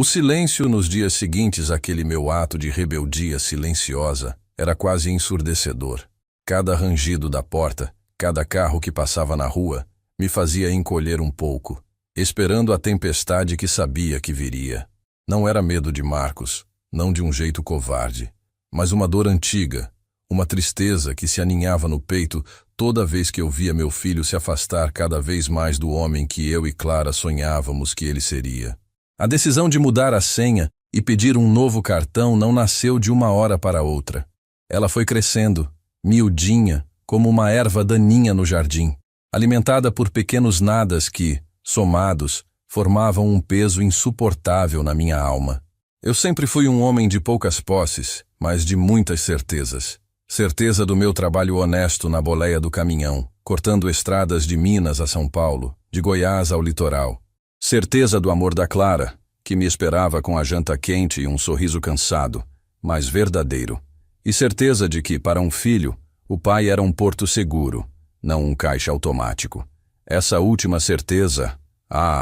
O silêncio nos dias seguintes àquele meu ato de rebeldia silenciosa era quase ensurdecedor. Cada rangido da porta, cada carro que passava na rua, me fazia encolher um pouco, esperando a tempestade que sabia que viria. Não era medo de Marcos, não de um jeito covarde, mas uma dor antiga, uma tristeza que se aninhava no peito toda vez que eu via meu filho se afastar cada vez mais do homem que eu e Clara sonhávamos que ele seria. A decisão de mudar a senha e pedir um novo cartão não nasceu de uma hora para outra. Ela foi crescendo, miudinha, como uma erva daninha no jardim, alimentada por pequenos nadas que, somados, formavam um peso insuportável na minha alma. Eu sempre fui um homem de poucas posses, mas de muitas certezas. Certeza do meu trabalho honesto na boleia do caminhão, cortando estradas de Minas a São Paulo, de Goiás ao litoral. Certeza do amor da Clara, que me esperava com a janta quente e um sorriso cansado, mas verdadeiro. E certeza de que, para um filho, o pai era um porto seguro, não um caixa automático. Essa última certeza,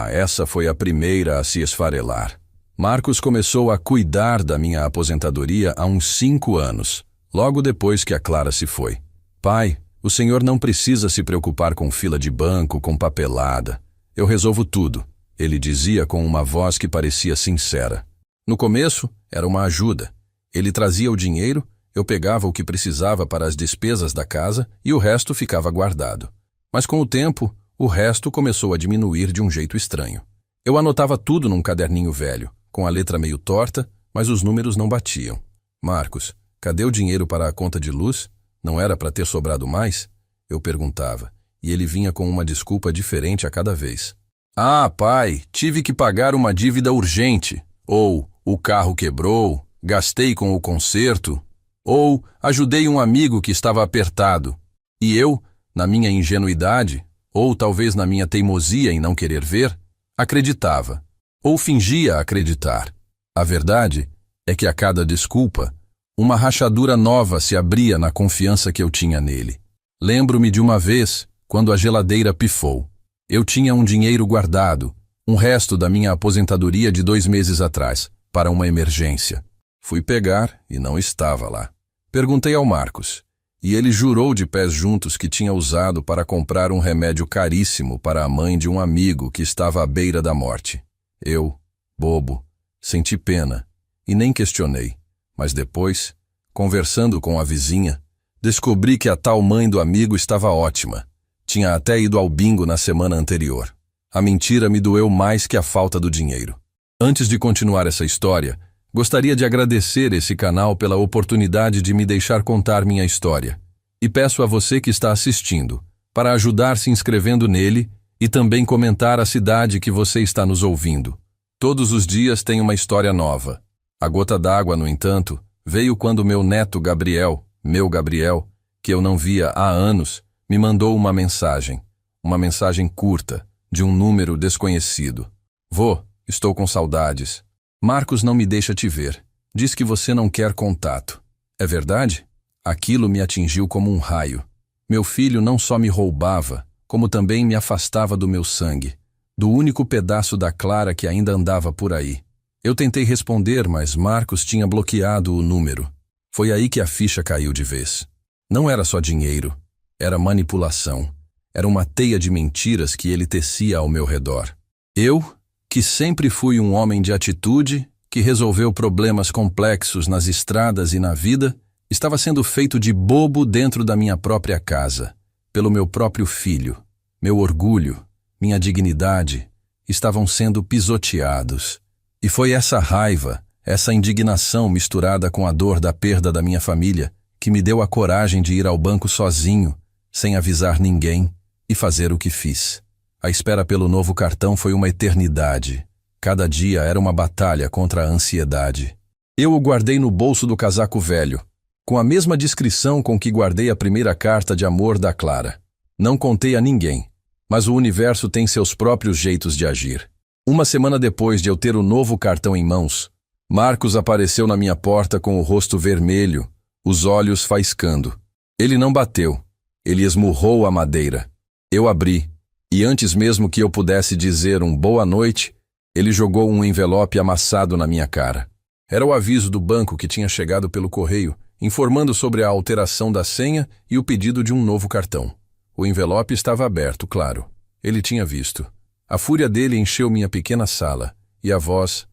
essa foi a primeira a se esfarelar. Marcos começou a cuidar da minha aposentadoria há uns 5 anos, logo depois que a Clara se foi. Pai, o senhor não precisa se preocupar com fila de banco, com papelada. Eu resolvo tudo, ele dizia com uma voz que parecia sincera. No começo, era uma ajuda. Ele trazia o dinheiro, eu pegava o que precisava para as despesas da casa e o resto ficava guardado. Mas com o tempo, o resto começou a diminuir de um jeito estranho. Eu anotava tudo num caderninho velho, com a letra meio torta, mas os números não batiam. Marcos, cadê o dinheiro para a conta de luz? Não era para ter sobrado mais? Eu perguntava, e ele vinha com uma desculpa diferente a cada vez. Pai, tive que pagar uma dívida urgente. Ou, o carro quebrou, gastei com o conserto. Ou, ajudei um amigo que estava apertado. E eu, na minha ingenuidade, ou talvez na minha teimosia em não querer ver, acreditava. Ou fingia acreditar. A verdade é que a cada desculpa, uma rachadura nova se abria na confiança que eu tinha nele. Lembro-me de uma vez, quando a geladeira pifou. Eu tinha um dinheiro guardado, um resto da minha aposentadoria de 2 meses atrás, para uma emergência. Fui pegar e não estava lá. Perguntei ao Marcos, e ele jurou de pés juntos que tinha usado para comprar um remédio caríssimo para a mãe de um amigo que estava à beira da morte. Eu, bobo, senti pena e nem questionei, mas depois, conversando com a vizinha, descobri que a tal mãe do amigo estava ótima. Tinha até ido ao bingo na semana anterior. A mentira me doeu mais que a falta do dinheiro. Antes de continuar essa história, gostaria de agradecer esse canal pela oportunidade de me deixar contar minha história. E peço a você que está assistindo, para ajudar se inscrevendo nele e também comentar a cidade que você está nos ouvindo. Todos os dias tem uma história nova. A gota d'água, no entanto, veio quando meu neto Gabriel, que eu não via há anos, me mandou uma mensagem curta, de um número desconhecido. Vô, estou com saudades. Marcos não me deixa te ver. Diz que você não quer contato. É verdade? Aquilo me atingiu como um raio. Meu filho não só me roubava, como também me afastava do meu sangue, do único pedaço da Clara que ainda andava por aí. Eu tentei responder, mas Marcos tinha bloqueado o número. Foi aí que a ficha caiu de vez. Não era só dinheiro. Era manipulação. Era uma teia de mentiras que ele tecia ao meu redor. Eu, que sempre fui um homem de atitude, que resolveu problemas complexos nas estradas e na vida, estava sendo feito de bobo dentro da minha própria casa, pelo meu próprio filho. Meu orgulho, minha dignidade, estavam sendo pisoteados. E foi essa raiva, essa indignação misturada com a dor da perda da minha família, que me deu a coragem de ir ao banco sozinho, sem avisar ninguém, e fazer o que fiz. A espera pelo novo cartão foi uma eternidade. Cada dia era uma batalha contra a ansiedade. Eu o guardei no bolso do casaco velho, com a mesma discrição com que guardei a primeira carta de amor da Clara. Não contei a ninguém, mas o universo tem seus próprios jeitos de agir. Uma semana depois de eu ter o novo cartão em mãos, Marcos apareceu na minha porta com o rosto vermelho, os olhos faiscando. Ele não bateu. Ele esmurrou a madeira. Eu abri, e antes mesmo que eu pudesse dizer boa noite, Ele jogou um envelope amassado na minha cara. Era o aviso do banco que tinha chegado pelo correio, informando sobre a alteração da senha e o pedido de um novo cartão. O envelope estava aberto, claro. Ele tinha visto. A fúria dele encheu minha pequena sala, e a voz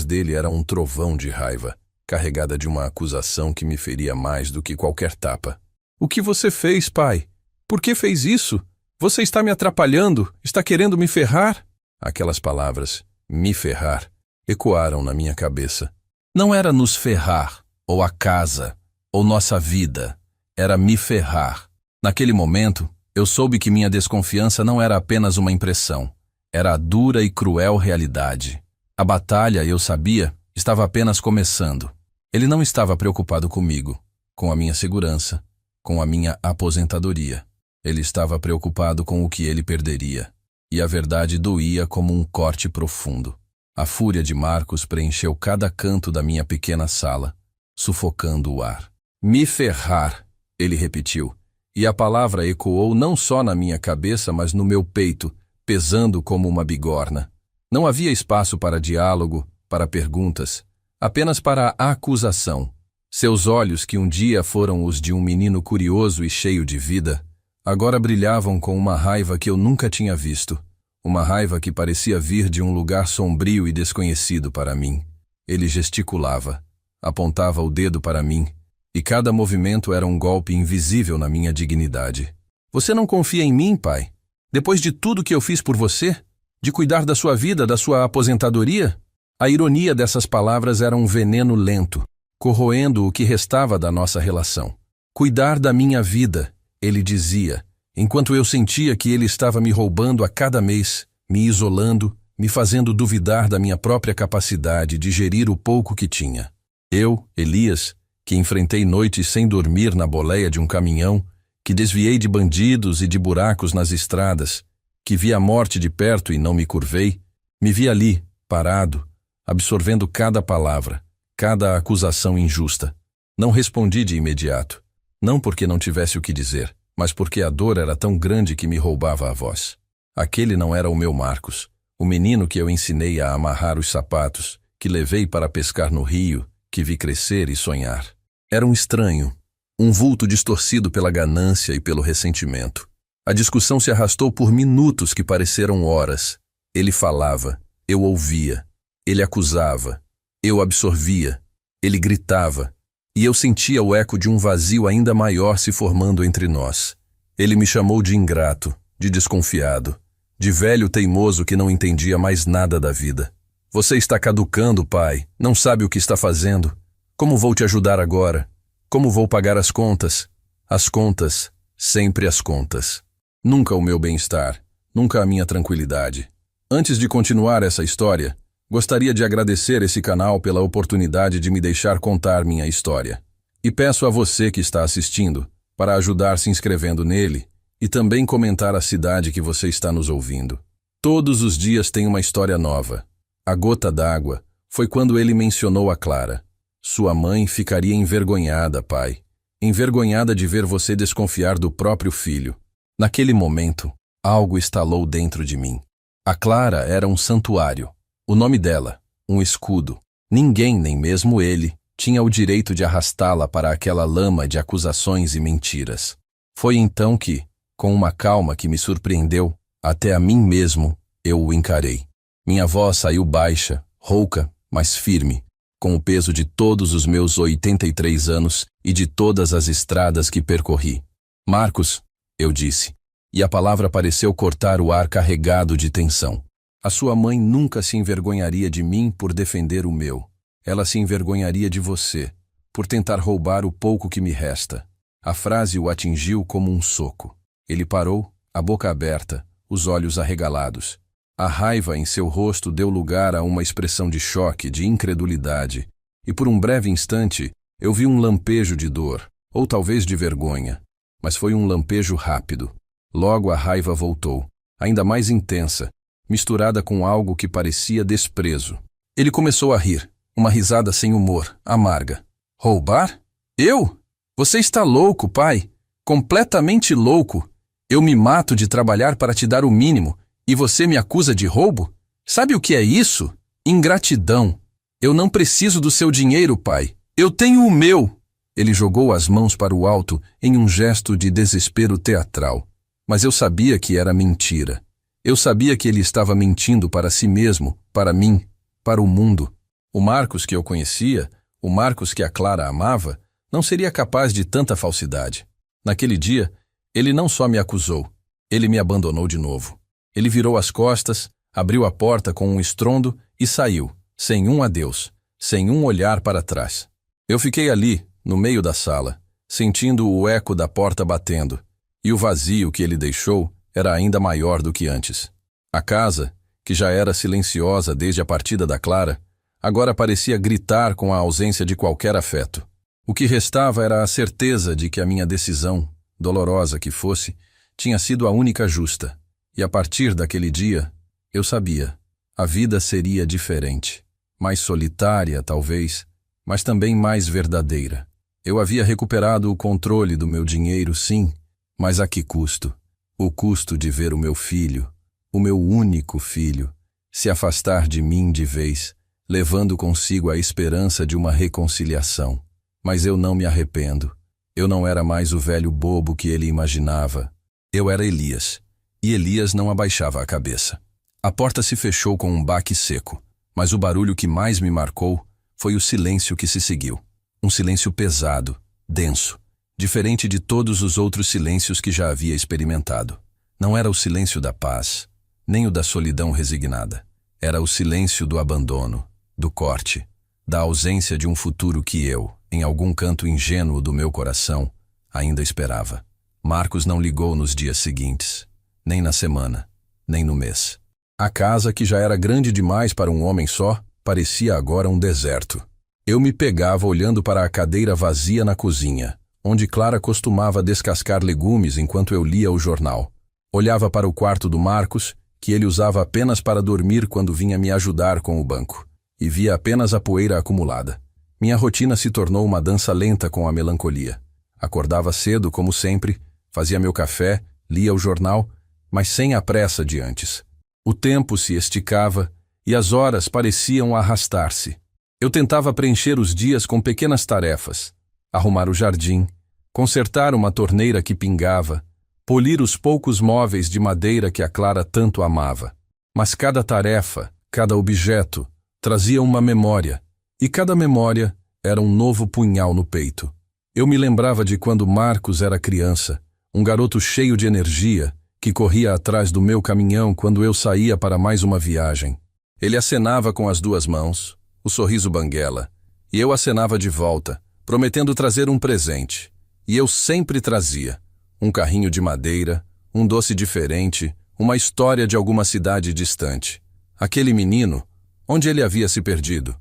dele era um trovão de raiva, carregada de uma acusação que me feria mais do que qualquer tapa. "O que você fez, pai? Por que fez isso? Você está me atrapalhando? Está querendo me ferrar?" Aquelas palavras, me ferrar, ecoaram na minha cabeça. Não era nos ferrar, ou a casa, ou nossa vida. Era me ferrar. Naquele momento, eu soube que minha desconfiança não era apenas uma impressão. Era a dura e cruel realidade. A batalha, eu sabia, estava apenas começando. Ele não estava preocupado comigo, com a minha segurança, com a minha aposentadoria. Ele estava preocupado com o que ele perderia. E a verdade doía como um corte profundo. A fúria de Marcos preencheu cada canto da minha pequena sala, sufocando o ar. "Me ferrar", ele repetiu, e a palavra ecoou não só na minha cabeça, mas no meu peito, pesando como uma bigorna. Não havia espaço para diálogo, para perguntas, apenas para a acusação. Seus olhos, que um dia foram os de um menino curioso e cheio de vida, agora brilhavam com uma raiva que eu nunca tinha visto. Uma raiva que parecia vir de um lugar sombrio e desconhecido para mim. Ele gesticulava, apontava o dedo para mim, e cada movimento era um golpe invisível na minha dignidade. "Você não confia em mim, pai? Depois de tudo que eu fiz por você? De cuidar da sua vida, da sua aposentadoria?" A ironia dessas palavras era um veneno lento, corroendo o que restava da nossa relação. "Cuidar da minha vida", ele dizia, enquanto eu sentia que ele estava me roubando a cada mês, me isolando, me fazendo duvidar da minha própria capacidade de gerir o pouco que tinha. Eu, Elias, que enfrentei noites sem dormir na boleia de um caminhão, que desviei de bandidos e de buracos nas estradas, que vi a morte de perto e não me curvei, me vi ali, parado, absorvendo cada palavra, cada acusação injusta. Não respondi de imediato, não porque não tivesse o que dizer, mas porque a dor era tão grande que me roubava a voz. Aquele não era o meu Marcos, o menino que eu ensinei a amarrar os sapatos, que levei para pescar no rio, que vi crescer e sonhar. Era um estranho, um vulto distorcido pela ganância e pelo ressentimento. A discussão se arrastou por minutos que pareceram horas. Ele falava, eu ouvia. Ele acusava, eu absorvia. Ele gritava, e eu sentia o eco de um vazio ainda maior se formando entre nós. Ele me chamou de ingrato, de desconfiado, de velho teimoso que não entendia mais nada da vida. Você está caducando, pai, não sabe o que está fazendo. Como vou te ajudar agora? Como vou pagar as contas? As contas, sempre as contas. Nunca o meu bem-estar, nunca a minha tranquilidade. Antes de continuar essa história, gostaria de agradecer esse canal pela oportunidade de me deixar contar minha história. E peço a você que está assistindo para ajudar se inscrevendo nele e também comentar a cidade que você está nos ouvindo. Todos os dias tem uma história nova. A gota d'água foi quando ele mencionou a Clara. Sua mãe ficaria envergonhada, pai. Envergonhada de ver você desconfiar do próprio filho. Naquele momento, algo estalou dentro de mim. A Clara era um santuário. O nome dela, um escudo. Ninguém, nem mesmo ele, tinha o direito de arrastá-la para aquela lama de acusações e mentiras. Foi então que, com uma calma que me surpreendeu, até a mim mesmo, eu o encarei. Minha voz saiu baixa, rouca, mas firme, com o peso de todos os meus 83 anos e de todas as estradas que percorri. Marcos, eu disse, e a palavra pareceu cortar o ar carregado de tensão. A sua mãe nunca se envergonharia de mim por defender o meu. Ela se envergonharia de você, por tentar roubar o pouco que me resta. A frase o atingiu como um soco. Ele parou, a boca aberta, os olhos arregalados. A raiva em seu rosto deu lugar a uma expressão de choque, de incredulidade, e por um breve instante eu vi um lampejo de dor, ou talvez de vergonha, mas foi um lampejo rápido. Logo a raiva voltou, ainda mais intensa, misturada com algo que parecia desprezo. Ele começou a rir, uma risada sem humor, amarga. Roubar? Eu? Você está louco, pai? Completamente louco. Eu me mato de trabalhar para te dar o mínimo, e você me acusa de roubo? Sabe o que é isso? Ingratidão. Eu não preciso do seu dinheiro, pai. Eu tenho o meu. Ele jogou as mãos para o alto em um gesto de desespero teatral. Mas eu sabia que era mentira. Eu sabia que ele estava mentindo para si mesmo, para mim, para o mundo. O Marcos que eu conhecia, o Marcos que a Clara amava, não seria capaz de tanta falsidade. Naquele dia, ele não só me acusou, ele me abandonou de novo. Ele virou as costas, abriu a porta com um estrondo e saiu, sem um adeus, sem um olhar para trás. Eu fiquei ali, no meio da sala, sentindo o eco da porta batendo, e o vazio que ele deixou era ainda maior do que antes. A casa, que já era silenciosa desde a partida da Clara, agora parecia gritar com a ausência de qualquer afeto. O que restava era a certeza de que a minha decisão, dolorosa que fosse, tinha sido a única justa. E a partir daquele dia, eu sabia, a vida seria diferente. Mais solitária, talvez, mas também mais verdadeira. Eu havia recuperado o controle do meu dinheiro, sim, mas a que custo? O custo de ver o meu filho, o meu único filho, se afastar de mim de vez, levando consigo a esperança de uma reconciliação. Mas eu não me arrependo. Eu não era mais o velho bobo que ele imaginava. Eu era Elias, e Elias não abaixava a cabeça. A porta se fechou com um baque seco, mas o barulho que mais me marcou foi o silêncio que se seguiu. Um silêncio pesado, denso, diferente de todos os outros silêncios que já havia experimentado. Não era o silêncio da paz, nem o da solidão resignada. Era o silêncio do abandono, do corte, da ausência de um futuro que eu, em algum canto ingênuo do meu coração, ainda esperava. Marcos não ligou nos dias seguintes, nem na semana, nem no mês. A casa, que já era grande demais para um homem só, parecia agora um deserto. Eu me pegava olhando para a cadeira vazia na cozinha, onde Clara costumava descascar legumes enquanto eu lia o jornal. Olhava para o quarto do Marcos, que ele usava apenas para dormir quando vinha me ajudar com o banco, e via apenas a poeira acumulada. Minha rotina se tornou uma dança lenta com a melancolia. Acordava cedo, como sempre, fazia meu café, lia o jornal, mas sem a pressa de antes. O tempo se esticava e as horas pareciam arrastar-se. Eu tentava preencher os dias com pequenas tarefas: arrumar o jardim, consertar uma torneira que pingava, polir os poucos móveis de madeira que a Clara tanto amava. Mas cada tarefa, cada objeto, trazia uma memória, e cada memória era um novo punhal no peito. Eu me lembrava de quando Marcos era criança, um garoto cheio de energia, que corria atrás do meu caminhão quando eu saía para mais uma viagem. Ele acenava com as duas mãos, o sorriso banguela, e eu acenava de volta, prometendo trazer um presente. E eu sempre trazia um carrinho de madeira, um doce diferente, uma história de alguma cidade distante. Aquele menino, onde ele havia se perdido?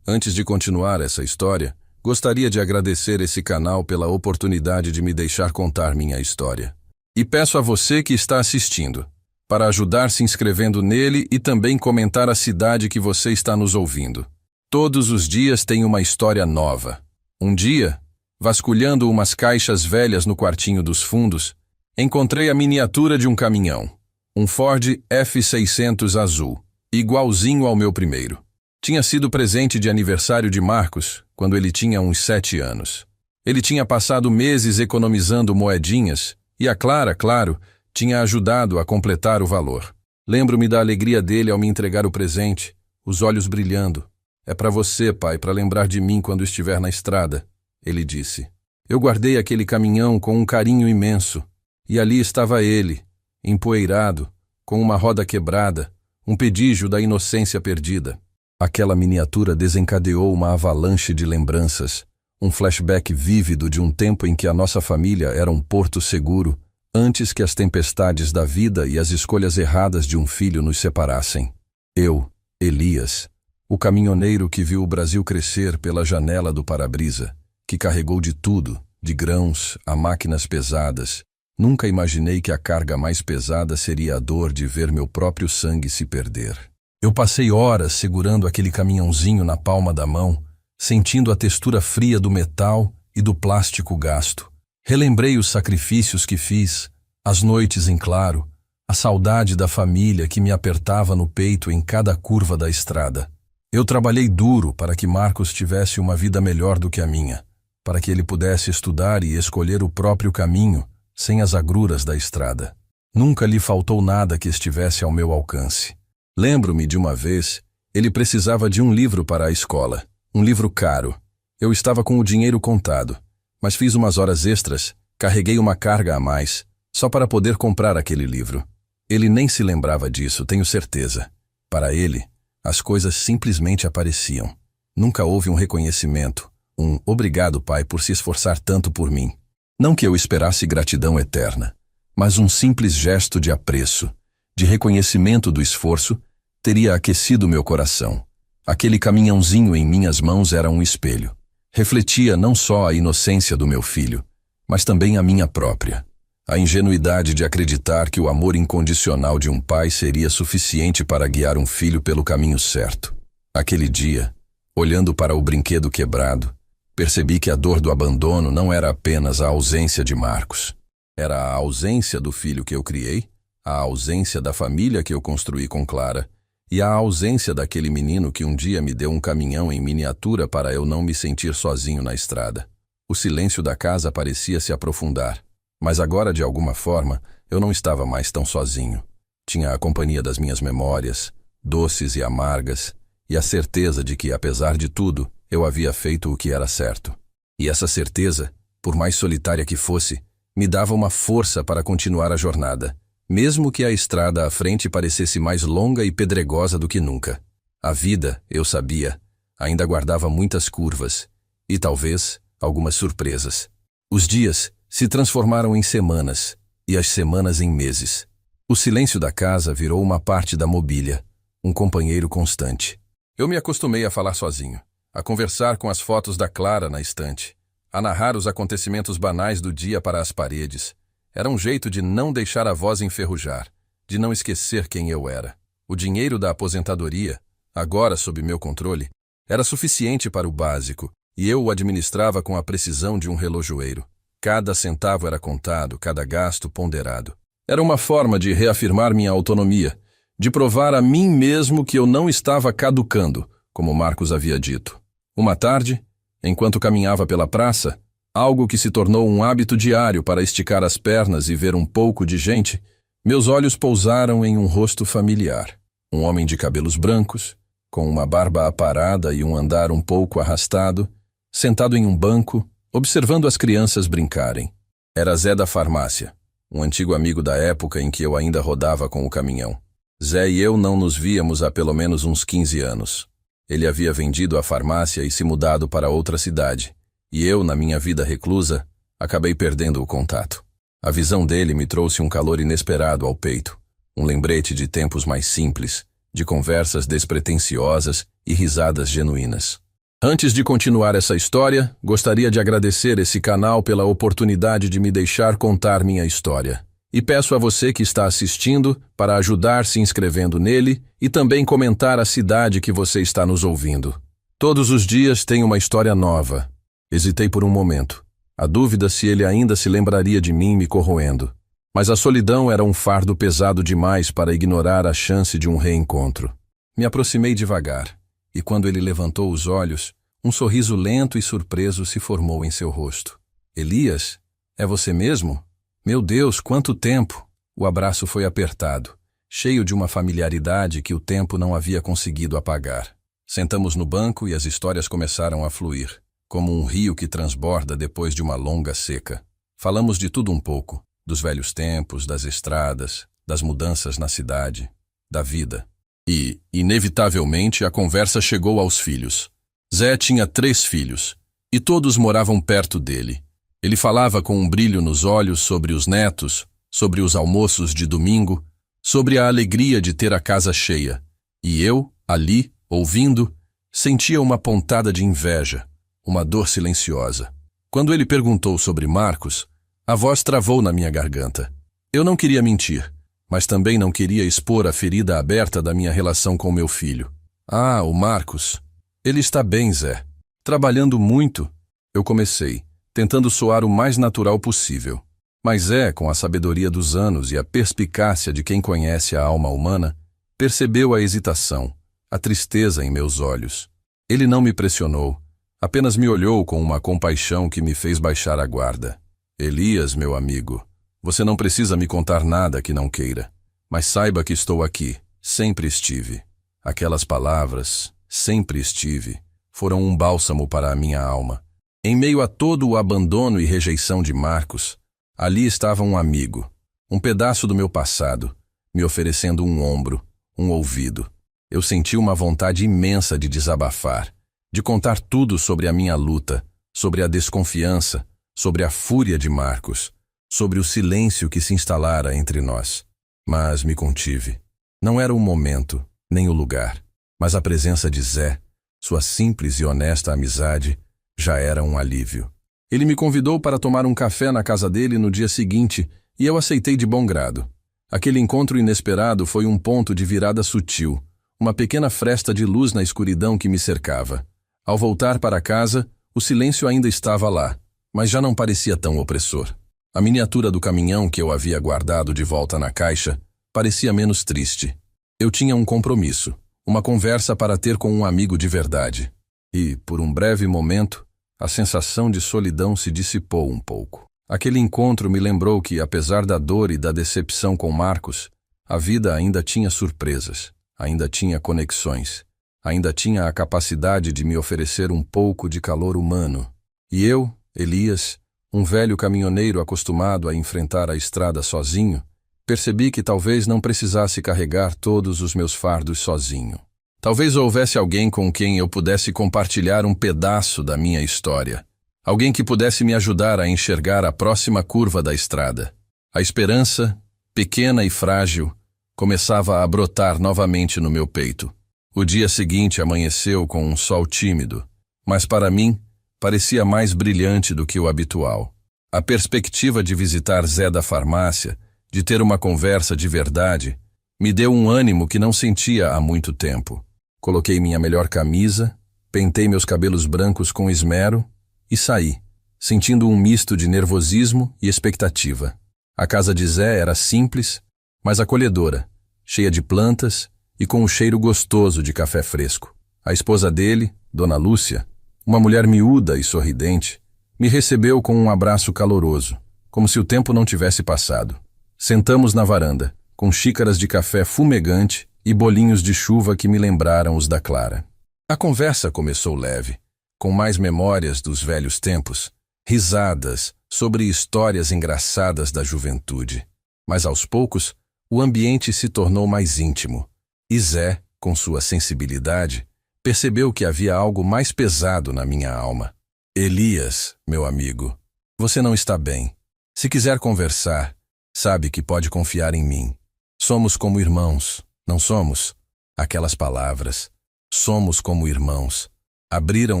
Antes de continuar essa história, gostaria de agradecer esse canal pela oportunidade de me deixar contar minha história. E peço a você que está assistindo, para ajudar se inscrevendo nele e também comentar a cidade que você está nos ouvindo. Todos os dias tem uma história nova. Um dia, vasculhando umas caixas velhas no quartinho dos fundos, encontrei a miniatura de um caminhão, um Ford F600 azul, igualzinho ao meu primeiro. Tinha sido presente de aniversário de Marcos, quando ele tinha uns 7 anos. Ele tinha passado meses economizando moedinhas, e a Clara, claro, tinha ajudado a completar o valor. Lembro-me da alegria dele ao me entregar o presente, os olhos brilhando. "É para você, pai, para lembrar de mim quando estiver na estrada", ele disse. Eu guardei aquele caminhão com um carinho imenso, e ali estava ele, empoeirado, com uma roda quebrada, um pedígio da inocência perdida. Aquela miniatura desencadeou uma avalanche de lembranças, um flashback vívido de um tempo em que a nossa família era um porto seguro, antes que as tempestades da vida e as escolhas erradas de um filho nos separassem. Eu, Elias, o caminhoneiro que viu o Brasil crescer pela janela do para-brisa, que carregou de tudo, de grãos a máquinas pesadas, nunca imaginei que a carga mais pesada seria a dor de ver meu próprio sangue se perder. Eu passei horas segurando aquele caminhãozinho na palma da mão, sentindo a textura fria do metal e do plástico gasto. Relembrei os sacrifícios que fiz, as noites em claro, A saudade da família que me apertava no peito em cada curva da estrada. Eu trabalhei duro para que Marcos tivesse uma vida melhor do que a minha, para que ele pudesse estudar e escolher o próprio caminho, sem as agruras da estrada. Nunca lhe faltou nada que estivesse ao meu alcance. Lembro-me de uma vez, ele precisava de um livro para a escola, um livro caro. Eu estava com o dinheiro contado, mas fiz umas horas extras, carreguei uma carga a mais, só para poder comprar aquele livro. Ele nem se lembrava disso, tenho certeza. Para ele, as coisas simplesmente apareciam. Nunca houve um reconhecimento, um obrigado, pai, por se esforçar tanto por mim. Não que eu esperasse gratidão eterna, mas um simples gesto de apreço, de reconhecimento do esforço, teria aquecido meu coração. Aquele caminhãozinho em minhas mãos era um espelho. Refletia não só a inocência do meu filho, mas também a minha própria. A ingenuidade de acreditar que o amor incondicional de um pai seria suficiente para guiar um filho pelo caminho certo. Aquele dia, olhando para o brinquedo quebrado, percebi que a dor do abandono não era apenas a ausência de Marcos. Era a ausência do filho que eu criei, a ausência da família que eu construí com Clara e a ausência daquele menino que um dia me deu um caminhão em miniatura para eu não me sentir sozinho na estrada. O silêncio da casa parecia se aprofundar. Mas agora, de alguma forma, eu não estava mais tão sozinho. Tinha a companhia das minhas memórias, doces e amargas, e a certeza de que, apesar de tudo, eu havia feito o que era certo. E essa certeza, por mais solitária que fosse, me dava uma força para continuar a jornada, mesmo que a estrada à frente parecesse mais longa e pedregosa do que nunca. A vida, eu sabia, ainda guardava muitas curvas, e talvez algumas surpresas. Os dias se transformaram em semanas, e as semanas em meses. O silêncio da casa virou uma parte da mobília, um companheiro constante. Eu me acostumei a falar sozinho, a conversar com as fotos da Clara na estante, a narrar os acontecimentos banais do dia para as paredes. Era um jeito de não deixar a voz enferrujar, de não esquecer quem eu era. O dinheiro da aposentadoria, agora sob meu controle, era suficiente para o básico, e eu o administrava com a precisão de um relojoeiro. Cada centavo era contado, cada gasto ponderado. Era uma forma de reafirmar minha autonomia, de provar a mim mesmo que eu não estava caducando, como Marcos havia dito. Uma tarde, enquanto caminhava pela praça, algo que se tornou um hábito diário para esticar as pernas e ver um pouco de gente, meus olhos pousaram em um rosto familiar. Um homem de cabelos brancos, com uma barba aparada e um andar um pouco arrastado, sentado em um banco, observando as crianças brincarem. Era Zé da farmácia, um antigo amigo da época em que eu ainda rodava com o caminhão. Zé e eu não nos víamos há pelo menos uns 15 anos. Ele havia vendido a farmácia e se mudado para outra cidade, e eu, na minha vida reclusa, acabei perdendo o contato. A visão dele me trouxe um calor inesperado ao peito, um lembrete de tempos mais simples, de conversas despretensiosas e risadas genuínas. Antes de continuar essa história, gostaria de agradecer esse canal pela oportunidade de me deixar contar minha história. E peço a você que está assistindo para ajudar se inscrevendo nele e também comentar a cidade que você está nos ouvindo. Todos os dias tem uma história nova. Hesitei por um momento. A dúvida se ele ainda se lembraria de mim me corroendo. Mas a solidão era um fardo pesado demais para ignorar a chance de um reencontro. Me aproximei devagar. E quando ele levantou os olhos, um sorriso lento e surpreso se formou em seu rosto. Elias, é você mesmo? Meu Deus, quanto tempo! O abraço foi apertado, cheio de uma familiaridade que o tempo não havia conseguido apagar. Sentamos no banco e as histórias começaram a fluir, como um rio que transborda depois de uma longa seca. Falamos de tudo um pouco, dos velhos tempos, das estradas, das mudanças na cidade, da vida. E, inevitavelmente, a conversa chegou aos filhos. Zé tinha 3 filhos, e todos moravam perto dele. Ele falava com um brilho nos olhos sobre os netos, sobre os almoços de domingo, sobre a alegria de ter a casa cheia. E eu, ali, ouvindo, sentia uma pontada de inveja, uma dor silenciosa. Quando ele perguntou sobre Marcos, a voz travou na minha garganta. Eu não queria mentir, mas também não queria expor a ferida aberta da minha relação com meu filho. Ah, o Marcos. Ele está bem, Zé. Trabalhando muito. Eu comecei, tentando soar o mais natural possível. Mas Zé, com a sabedoria dos anos e a perspicácia de quem conhece a alma humana, percebeu a hesitação, a tristeza em meus olhos. Ele não me pressionou, apenas me olhou com uma compaixão que me fez baixar a guarda. Elias, meu amigo, você não precisa me contar nada que não queira, mas saiba que estou aqui, sempre estive. Aquelas palavras, sempre estive, foram um bálsamo para a minha alma. Em meio a todo o abandono e rejeição de Marcos, ali estava um amigo, um pedaço do meu passado, me oferecendo um ombro, um ouvido. Eu senti uma vontade imensa de desabafar, de contar tudo sobre a minha luta, sobre a desconfiança, sobre a fúria de Marcos, sobre o silêncio que se instalara entre nós. Mas me contive. Não era o momento, nem o lugar, mas a presença de Zé, sua simples e honesta amizade, já era um alívio. Ele me convidou para tomar um café na casa dele no dia seguinte e eu aceitei de bom grado. Aquele encontro inesperado foi um ponto de virada sutil, uma pequena fresta de luz na escuridão que me cercava. Ao voltar para casa, o silêncio ainda estava lá, mas já não parecia tão opressor. A miniatura do caminhão que eu havia guardado de volta na caixa parecia menos triste. Eu tinha um compromisso, uma conversa para ter com um amigo de verdade. E, por um breve momento, a sensação de solidão se dissipou um pouco. Aquele encontro me lembrou que, apesar da dor e da decepção com Marcos, a vida ainda tinha surpresas, ainda tinha conexões, ainda tinha a capacidade de me oferecer um pouco de calor humano. E eu, Elias, um velho caminhoneiro acostumado a enfrentar a estrada sozinho, percebi que talvez não precisasse carregar todos os meus fardos sozinho. Talvez houvesse alguém com quem eu pudesse compartilhar um pedaço da minha história. Alguém que pudesse me ajudar a enxergar a próxima curva da estrada. A esperança, pequena e frágil, começava a brotar novamente no meu peito. O dia seguinte amanheceu com um sol tímido, mas para mim parecia mais brilhante do que o habitual. A perspectiva de visitar Zé da farmácia, de ter uma conversa de verdade, me deu um ânimo que não sentia há muito tempo. Coloquei minha melhor camisa, pentei meus cabelos brancos com esmero e saí, sentindo um misto de nervosismo e expectativa. A casa de Zé era simples, mas acolhedora, cheia de plantas e com um cheiro gostoso de café fresco. A esposa dele, Dona Lúcia, uma mulher miúda e sorridente, me recebeu com um abraço caloroso, como se o tempo não tivesse passado. Sentamos na varanda, com xícaras de café fumegante e bolinhos de chuva que me lembraram os da Clara. A conversa começou leve, com mais memórias dos velhos tempos, risadas sobre histórias engraçadas da juventude. Mas aos poucos, o ambiente se tornou mais íntimo, e Zé, com sua sensibilidade, percebeu que havia algo mais pesado na minha alma. Elias, meu amigo, você não está bem. Se quiser conversar, sabe que pode confiar em mim. Somos como irmãos, não somos? Aquelas palavras, somos como irmãos, abriram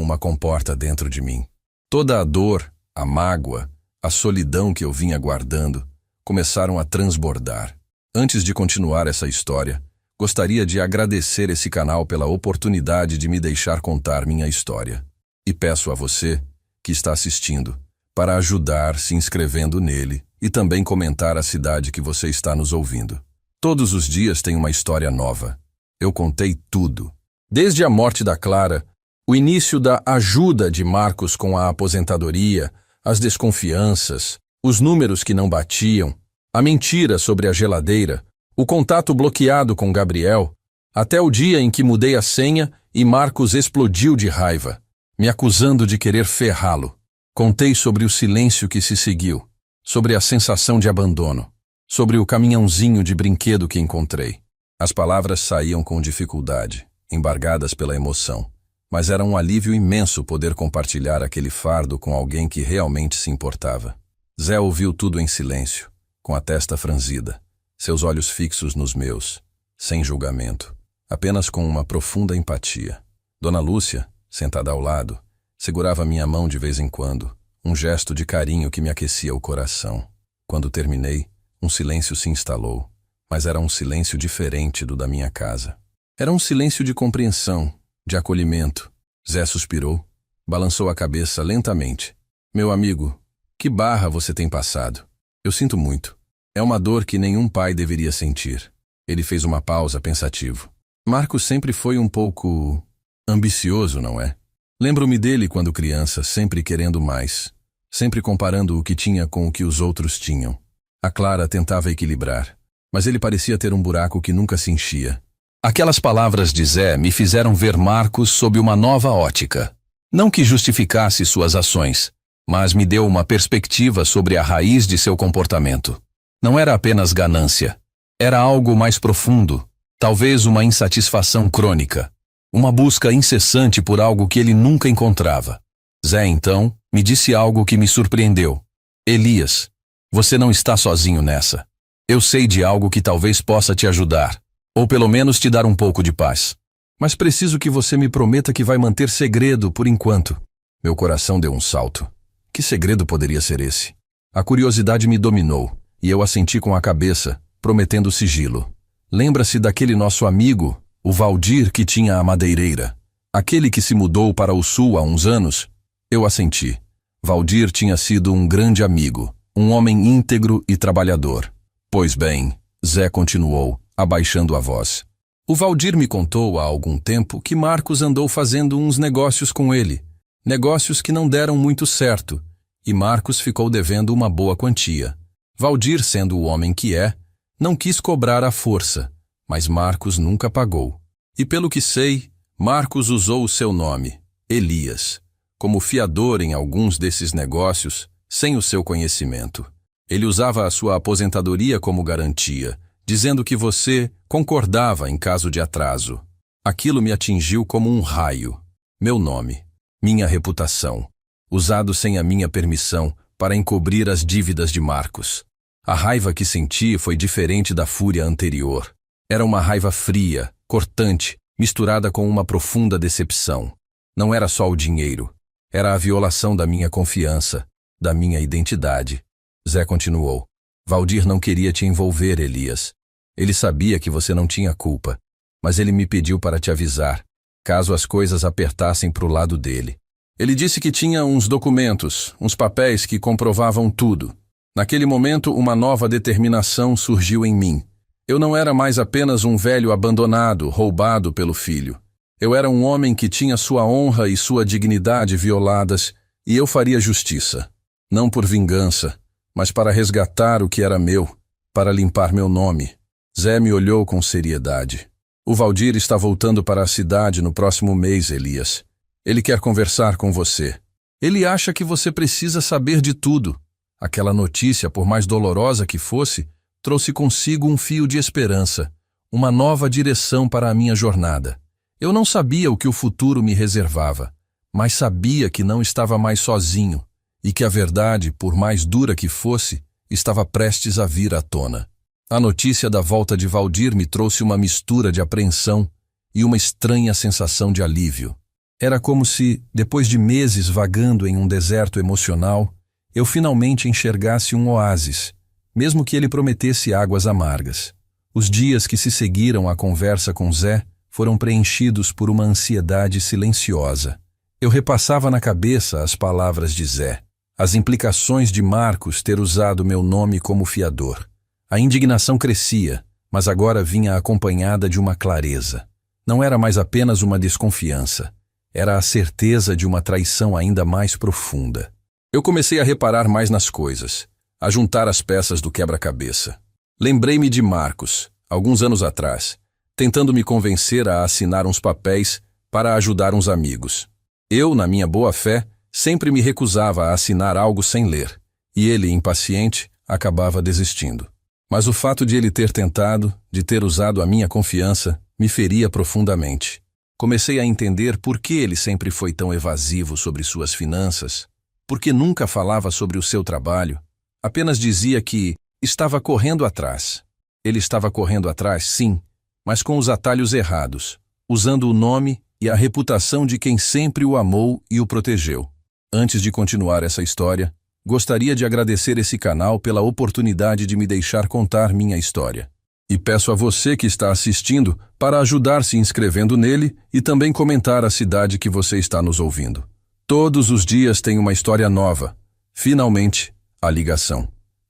uma comporta dentro de mim. Toda a dor, a mágoa, a solidão que eu vinha guardando, começaram a transbordar. Antes de continuar essa história, gostaria de agradecer esse canal pela oportunidade de me deixar contar minha história. E peço a você, que está assistindo, para ajudar se inscrevendo nele e também comentar a cidade que você está nos ouvindo. Todos os dias tem uma história nova. Eu contei tudo. Desde a morte da Clara, o início da ajuda de Marcos com a aposentadoria, as desconfianças, os números que não batiam, a mentira sobre a geladeira, o contato bloqueado com Gabriel, até o dia em que mudei a senha e Marcos explodiu de raiva, me acusando de querer ferrá-lo. Contei sobre o silêncio que se seguiu, sobre a sensação de abandono, sobre o caminhãozinho de brinquedo que encontrei. As palavras saíam com dificuldade, embargadas pela emoção, mas era um alívio imenso poder compartilhar aquele fardo com alguém que realmente se importava. Zé ouviu tudo em silêncio, com a testa franzida, seus olhos fixos nos meus, sem julgamento, apenas com uma profunda empatia. Dona Lúcia, sentada ao lado, segurava minha mão de vez em quando, um gesto de carinho que me aquecia o coração. Quando terminei, um silêncio se instalou, mas era um silêncio diferente do da minha casa. Era um silêncio de compreensão, de acolhimento. Zé suspirou, balançou a cabeça lentamente. Meu amigo, que barra você tem passado. Eu sinto muito. É uma dor que nenhum pai deveria sentir. Ele fez uma pausa, pensativo. Marcos sempre foi um pouco ambicioso, não é? Lembro-me dele quando criança, sempre querendo mais. Sempre comparando o que tinha com o que os outros tinham. A Clara tentava equilibrar, mas ele parecia ter um buraco que nunca se enchia. Aquelas palavras de Zé me fizeram ver Marcos sob uma nova ótica. Não que justificasse suas ações, mas me deu uma perspectiva sobre a raiz de seu comportamento. Não era apenas ganância. Era algo mais profundo, talvez uma insatisfação crônica. Uma busca incessante por algo que ele nunca encontrava. Zé, então, me disse algo que me surpreendeu. Elias, você não está sozinho nessa. Eu sei de algo que talvez possa te ajudar, ou pelo menos te dar um pouco de paz. Mas preciso que você me prometa que vai manter segredo por enquanto. Meu coração deu um salto. Que segredo poderia ser esse? A curiosidade me dominou, e eu assenti com a cabeça, prometendo sigilo. Lembra-se daquele nosso amigo, o Valdir, que tinha a madeireira? Aquele que se mudou para o sul há uns anos? Eu assenti. Valdir tinha sido um grande amigo, um homem íntegro e trabalhador. Pois bem, Zé continuou, abaixando a voz. O Valdir me contou há algum tempo que Marcos andou fazendo uns negócios com ele. Negócios que não deram muito certo, e Marcos ficou devendo uma boa quantia. Valdir, sendo o homem que é, não quis cobrar à força, mas Marcos nunca pagou. E pelo que sei, Marcos usou o seu nome, Elias, como fiador em alguns desses negócios, sem o seu conhecimento. Ele usava a sua aposentadoria como garantia, dizendo que você concordava em caso de atraso. Aquilo me atingiu como um raio. Meu nome, minha reputação, usado sem a minha permissão para encobrir as dívidas de Marcos. A raiva que senti foi diferente da fúria anterior. Era uma raiva fria, cortante, misturada com uma profunda decepção. Não era só o dinheiro. Era a violação da minha confiança, da minha identidade. Zé continuou. Valdir não queria te envolver, Elias. Ele sabia que você não tinha culpa, mas ele me pediu para te avisar, caso as coisas apertassem para o lado dele. Ele disse que tinha uns documentos, uns papéis que comprovavam tudo. Naquele momento, uma nova determinação surgiu em mim. Eu não era mais apenas um velho abandonado, roubado pelo filho. Eu era um homem que tinha sua honra e sua dignidade violadas, e eu faria justiça. Não por vingança, mas para resgatar o que era meu, para limpar meu nome. Zé me olhou com seriedade. O Valdir está voltando para a cidade no próximo mês, Elias. Ele quer conversar com você. Ele acha que você precisa saber de tudo. Aquela notícia, por mais dolorosa que fosse, trouxe consigo um fio de esperança, uma nova direção para a minha jornada. Eu não sabia o que o futuro me reservava, mas sabia que não estava mais sozinho e que a verdade, por mais dura que fosse, estava prestes a vir à tona. A notícia da volta de Valdir me trouxe uma mistura de apreensão e uma estranha sensação de alívio. Era como se, depois de meses vagando em um deserto emocional, eu finalmente enxergasse um oásis, mesmo que ele prometesse águas amargas. Os dias que se seguiram à conversa com Zé foram preenchidos por uma ansiedade silenciosa. Eu repassava na cabeça as palavras de Zé, as implicações de Marcos ter usado meu nome como fiador. A indignação crescia, mas agora vinha acompanhada de uma clareza. Não era mais apenas uma desconfiança, era a certeza de uma traição ainda mais profunda. Eu comecei a reparar mais nas coisas, a juntar as peças do quebra-cabeça. Lembrei-me de Marcos, alguns anos atrás, tentando me convencer a assinar uns papéis para ajudar uns amigos. Eu, na minha boa-fé, sempre me recusava a assinar algo sem ler, e ele, impaciente, acabava desistindo. Mas o fato de ele ter tentado, de ter usado a minha confiança, me feria profundamente. Comecei a entender por que ele sempre foi tão evasivo sobre suas finanças, por que nunca falava sobre o seu trabalho, apenas dizia que estava correndo atrás. Ele estava correndo atrás, sim, mas com os atalhos errados, usando o nome e a reputação de quem sempre o amou e o protegeu. Antes de continuar essa história, gostaria de agradecer esse canal pela oportunidade de me deixar contar minha história. E peço a você que está assistindo para ajudar se inscrevendo nele e também comentar a cidade que você está nos ouvindo. Todos os dias tem uma história nova. Finalmente, a ligação.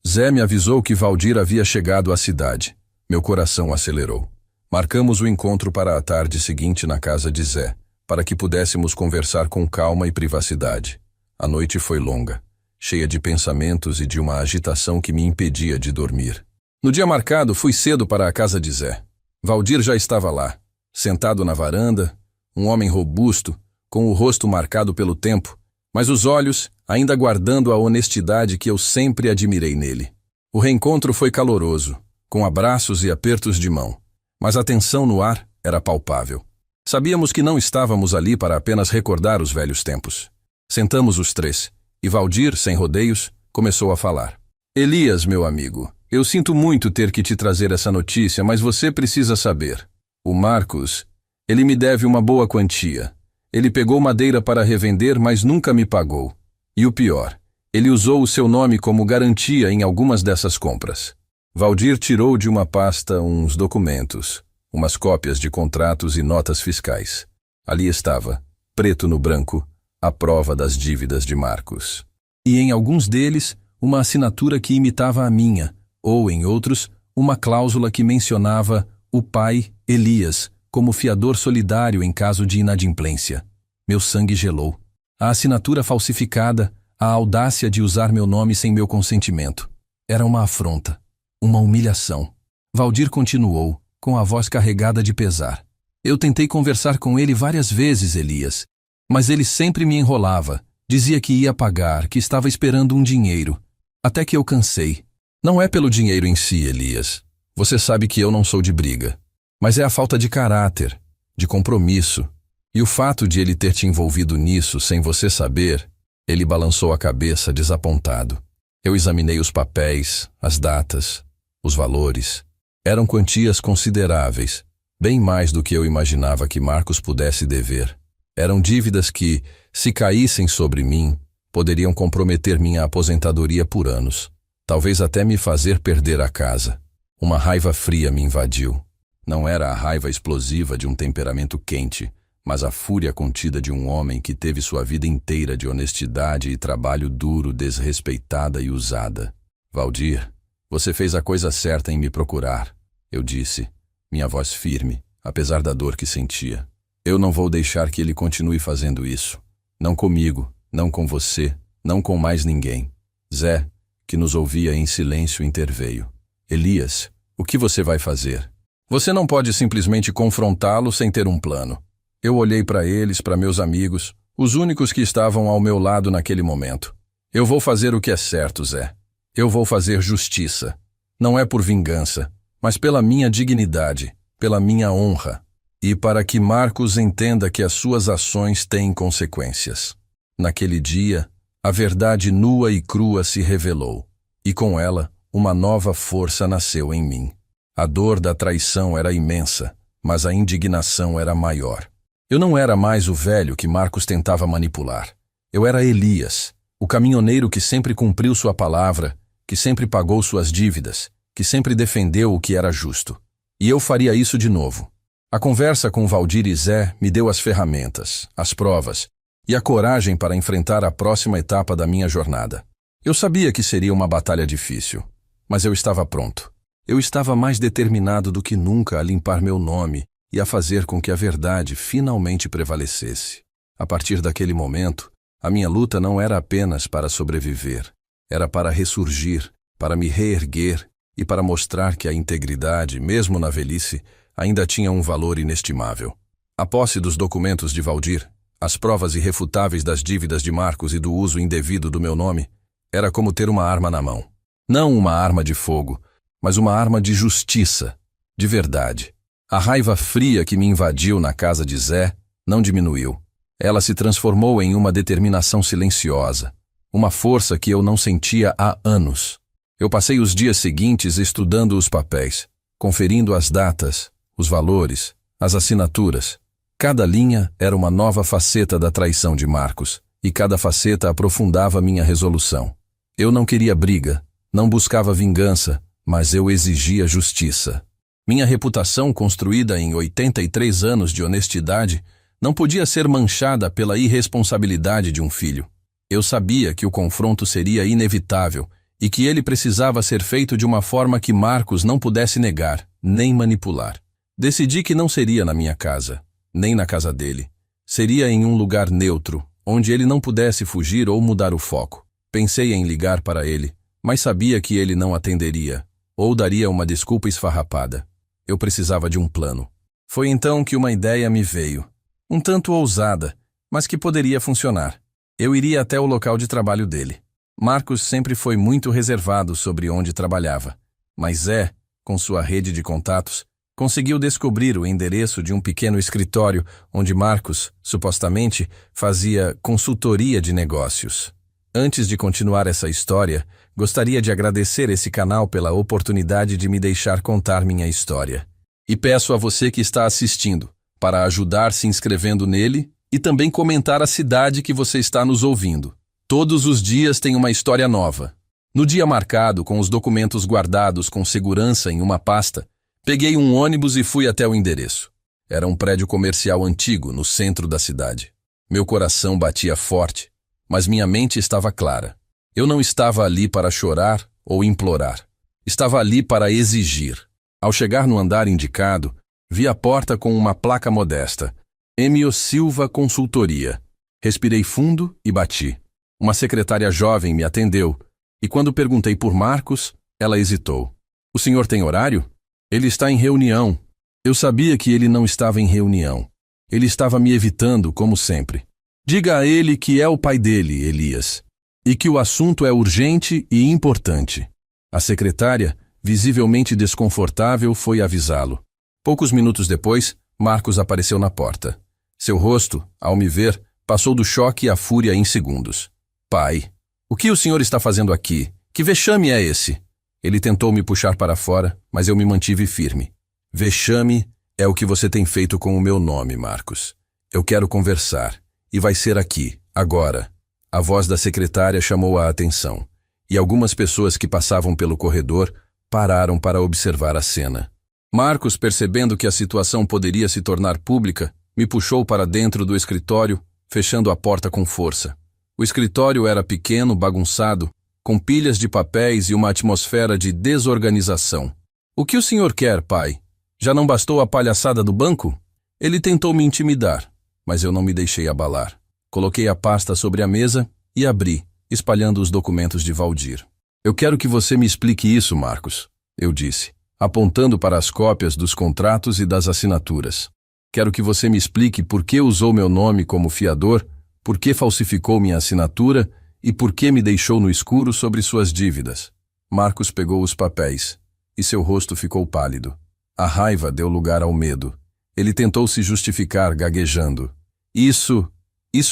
Zé me avisou que Valdir havia chegado à cidade. Meu coração acelerou. Marcamos o encontro para a tarde seguinte na casa de Zé, para que pudéssemos conversar com calma e privacidade. A noite foi longa, cheia de pensamentos e de uma agitação que me impedia de dormir. No dia marcado, fui cedo para a casa de Zé. Valdir já estava lá, sentado na varanda, um homem robusto, com o rosto marcado pelo tempo, mas os olhos ainda guardando a honestidade que eu sempre admirei nele. O reencontro foi caloroso, com abraços e apertos de mão, mas a tensão no ar era palpável. Sabíamos que não estávamos ali para apenas recordar os velhos tempos. Sentamos os três, e Valdir, sem rodeios, começou a falar. Elias, meu amigo, eu sinto muito ter que te trazer essa notícia, mas você precisa saber. O Marcos, ele me deve uma boa quantia. Ele pegou madeira para revender, mas nunca me pagou. E o pior, ele usou o seu nome como garantia em algumas dessas compras. Valdir tirou de uma pasta uns documentos, umas cópias de contratos e notas fiscais. Ali estava, preto no branco, a prova das dívidas de Marcos. E em alguns deles, uma assinatura que imitava a minha, ou em outros, uma cláusula que mencionava o pai, Elias, como fiador solidário em caso de inadimplência. Meu sangue gelou. A assinatura falsificada, a audácia de usar meu nome sem meu consentimento. Era uma afronta, uma humilhação. Valdir continuou, com a voz carregada de pesar. Eu tentei conversar com ele várias vezes, Elias, mas ele sempre me enrolava, dizia que ia pagar, que estava esperando um dinheiro. Até que eu cansei. Não é pelo dinheiro em si, Elias. Você sabe que eu não sou de briga. Mas é a falta de caráter, de compromisso. E o fato de ele ter te envolvido nisso sem você saber, ele balançou a cabeça desapontado. Eu examinei os papéis, as datas, os valores. Eram quantias consideráveis, bem mais do que eu imaginava que Marcos pudesse dever. Eram dívidas que, se caíssem sobre mim, poderiam comprometer minha aposentadoria por anos. Talvez até me fazer perder a casa. Uma raiva fria me invadiu. Não era a raiva explosiva de um temperamento quente, mas a fúria contida de um homem que teve sua vida inteira de honestidade e trabalho duro desrespeitada e usada. Valdir, você fez a coisa certa em me procurar, eu disse, minha voz firme, apesar da dor que sentia. Eu não vou deixar que ele continue fazendo isso. Não comigo, não com você, não com mais ninguém. Zé, que nos ouvia em silêncio, interveio. Elias, o que você vai fazer? Você não pode simplesmente confrontá-lo sem ter um plano. Eu olhei para eles, para meus amigos, os únicos que estavam ao meu lado naquele momento. Eu vou fazer o que é certo, Zé. Eu vou fazer justiça. Não é por vingança, mas pela minha dignidade, pela minha honra. E para que Marcos entenda que as suas ações têm consequências. Naquele dia, a verdade nua e crua se revelou, e com ela, uma nova força nasceu em mim. A dor da traição era imensa, mas a indignação era maior. Eu não era mais o velho que Marcos tentava manipular. Eu era Elias, o caminhoneiro que sempre cumpriu sua palavra, que sempre pagou suas dívidas, que sempre defendeu o que era justo. E eu faria isso de novo. A conversa com Valdir e Zé me deu as ferramentas, as provas e a coragem para enfrentar a próxima etapa da minha jornada. Eu sabia que seria uma batalha difícil, mas eu estava pronto. Eu estava mais determinado do que nunca a limpar meu nome e a fazer com que a verdade finalmente prevalecesse. A partir daquele momento, a minha luta não era apenas para sobreviver, era para ressurgir, para me reerguer e para mostrar que a integridade, mesmo na velhice, ainda tinha um valor inestimável. A posse dos documentos de Valdir, as provas irrefutáveis das dívidas de Marcos e do uso indevido do meu nome, era como ter uma arma na mão. Não uma arma de fogo, mas uma arma de justiça, de verdade. A raiva fria que me invadiu na casa de Zé não diminuiu. Ela se transformou em uma determinação silenciosa, uma força que eu não sentia há anos. Eu passei os dias seguintes estudando os papéis, conferindo as datas, os valores, as assinaturas. Cada linha era uma nova faceta da traição de Marcos, e cada faceta aprofundava minha resolução. Eu não queria briga, não buscava vingança, mas eu exigia justiça. Minha reputação, construída em 83 anos de honestidade, não podia ser manchada pela irresponsabilidade de um filho. Eu sabia que o confronto seria inevitável e que ele precisava ser feito de uma forma que Marcos não pudesse negar, nem manipular. Decidi que não seria na minha casa, nem na casa dele. Seria em um lugar neutro, onde ele não pudesse fugir ou mudar o foco. Pensei em ligar para ele, mas sabia que ele não atenderia, ou daria uma desculpa esfarrapada. Eu precisava de um plano. Foi então que uma ideia me veio. Um tanto ousada, mas que poderia funcionar. Eu iria até o local de trabalho dele. Marcos sempre foi muito reservado sobre onde trabalhava, mas Zé, com sua rede de contatos, conseguiu descobrir o endereço de um pequeno escritório onde Marcos, supostamente, fazia consultoria de negócios. Antes de continuar essa história, gostaria de agradecer esse canal pela oportunidade de me deixar contar minha história. E peço a você que está assistindo para ajudar se inscrevendo nele e também comentar a cidade que você está nos ouvindo. Todos os dias tem uma história nova. No dia marcado, com os documentos guardados com segurança em uma pasta, peguei um ônibus e fui até o endereço. Era um prédio comercial antigo, no centro da cidade. Meu coração batia forte, mas minha mente estava clara. Eu não estava ali para chorar ou implorar. Estava ali para exigir. Ao chegar no andar indicado, vi a porta com uma placa modesta. Emio Silva Consultoria. Respirei fundo e bati. Uma secretária jovem me atendeu, e quando perguntei por Marcos, ela hesitou. O senhor tem horário? Ele está em reunião. Eu sabia que ele não estava em reunião. Ele estava me evitando, como sempre. Diga a ele que é o pai dele, Elias, e que o assunto é urgente e importante. A secretária, visivelmente desconfortável, foi avisá-lo. Poucos minutos depois, Marcos apareceu na porta. Seu rosto, ao me ver, passou do choque à fúria em segundos. Pai, o que o senhor está fazendo aqui? Que vexame é esse? Ele tentou me puxar para fora, mas eu me mantive firme. Vexame é o que você tem feito com o meu nome, Marcos. Eu quero conversar, e vai ser aqui, agora. A voz da secretária chamou a atenção, e algumas pessoas que passavam pelo corredor pararam para observar a cena. Marcos, percebendo que a situação poderia se tornar pública, me puxou para dentro do escritório, fechando a porta com força. O escritório era pequeno, bagunçado, com pilhas de papéis e uma atmosfera de desorganização. O que o senhor quer, pai? Já não bastou a palhaçada do banco? Ele tentou me intimidar, mas eu não me deixei abalar. Coloquei a pasta sobre a mesa e abri, espalhando os documentos de Valdir. Eu quero que você me explique isso, Marcos, eu disse, apontando para as cópias dos contratos e das assinaturas. Quero que você me explique por que usou meu nome como fiador, por que falsificou minha assinatura e por que me deixou no escuro sobre suas dívidas. Marcos pegou os papéis, e seu rosto ficou pálido. A raiva deu lugar ao medo. Ele tentou se justificar, gaguejando. Isso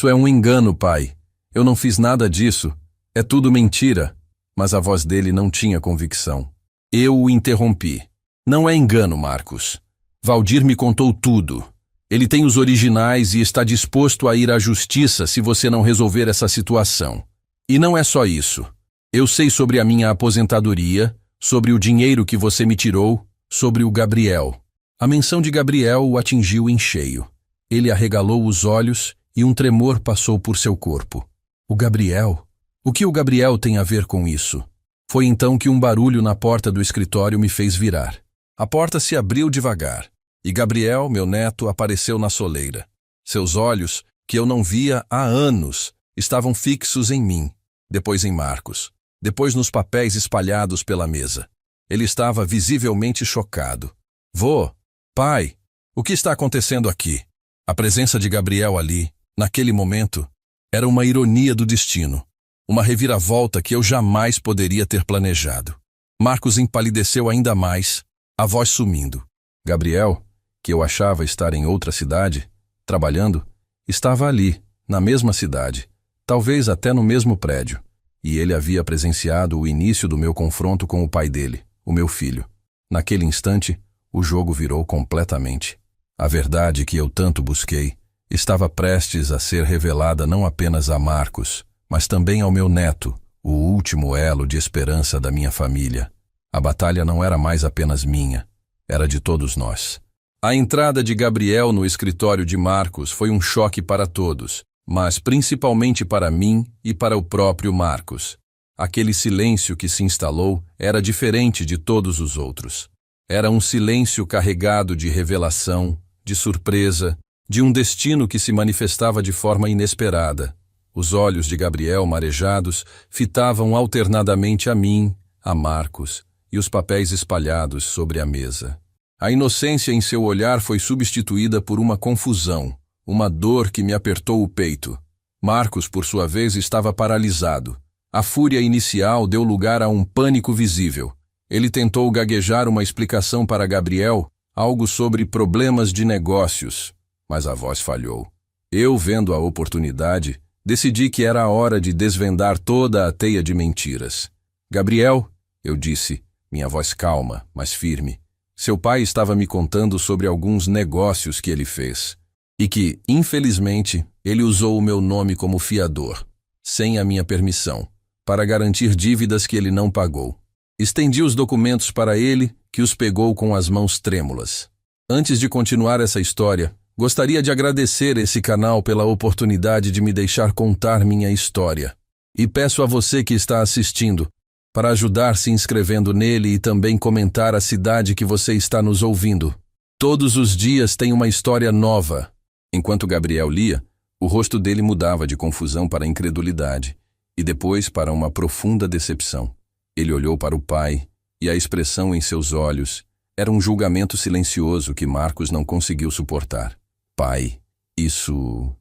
é um engano, pai. Eu não fiz nada disso. É tudo mentira. Mas a voz dele não tinha convicção. Eu o interrompi. Não é engano, Marcos. Valdir me contou tudo. Ele tem os originais e está disposto a ir à justiça se você não resolver essa situação. E não é só isso. Eu sei sobre a minha aposentadoria, sobre o dinheiro que você me tirou, sobre o Gabriel. A menção de Gabriel o atingiu em cheio. Ele arregalou os olhos e um tremor passou por seu corpo. O Gabriel? O que o Gabriel tem a ver com isso? Foi então que um barulho na porta do escritório me fez virar. A porta se abriu devagar. E Gabriel, meu neto, apareceu na soleira. Seus olhos, que eu não via há anos, estavam fixos em mim, depois em Marcos, depois nos papéis espalhados pela mesa. Ele estava visivelmente chocado. Vô, pai, o que está acontecendo aqui? A presença de Gabriel ali, naquele momento, era uma ironia do destino, uma reviravolta que eu jamais poderia ter planejado. Marcos empalideceu ainda mais, a voz sumindo. Gabriel, que eu achava estar em outra cidade, trabalhando, estava ali, na mesma cidade, talvez até no mesmo prédio, e ele havia presenciado o início do meu confronto com o pai dele, o meu filho. Naquele instante, o jogo virou completamente. A verdade que eu tanto busquei estava prestes a ser revelada não apenas a Marcos, mas também ao meu neto, o último elo de esperança da minha família. A batalha não era mais apenas minha, era de todos nós. A entrada de Gabriel no escritório de Marcos foi um choque para todos, mas principalmente para mim e para o próprio Marcos. Aquele silêncio que se instalou era diferente de todos os outros. Era um silêncio carregado de revelação, de surpresa, de um destino que se manifestava de forma inesperada. Os olhos de Gabriel, marejados, fitavam alternadamente a mim, a Marcos, e os papéis espalhados sobre a mesa. A inocência em seu olhar foi substituída por uma confusão, uma dor que me apertou o peito. Marcos, por sua vez, estava paralisado. A fúria inicial deu lugar a um pânico visível. Ele tentou gaguejar uma explicação para Gabriel, algo sobre problemas de negócios, mas a voz falhou. Eu, vendo a oportunidade, decidi que era a hora de desvendar toda a teia de mentiras. Gabriel, eu disse, minha voz calma, mas firme, seu pai estava me contando sobre alguns negócios que ele fez, e que, infelizmente, ele usou o meu nome como fiador, sem a minha permissão, para garantir dívidas que ele não pagou. Estendi os documentos para ele, que os pegou com as mãos trêmulas. Antes de continuar essa história, gostaria de agradecer esse canal pela oportunidade de me deixar contar minha história. E peço a você que está assistindo para ajudar se inscrevendo nele e também comentar a cidade que você está nos ouvindo. Todos os dias tem uma história nova. Enquanto Gabriel lia, o rosto dele mudava de confusão para incredulidade e depois para uma profunda decepção. Ele olhou para o pai e a expressão em seus olhos era um julgamento silencioso que Marcos não conseguiu suportar. Pai, isso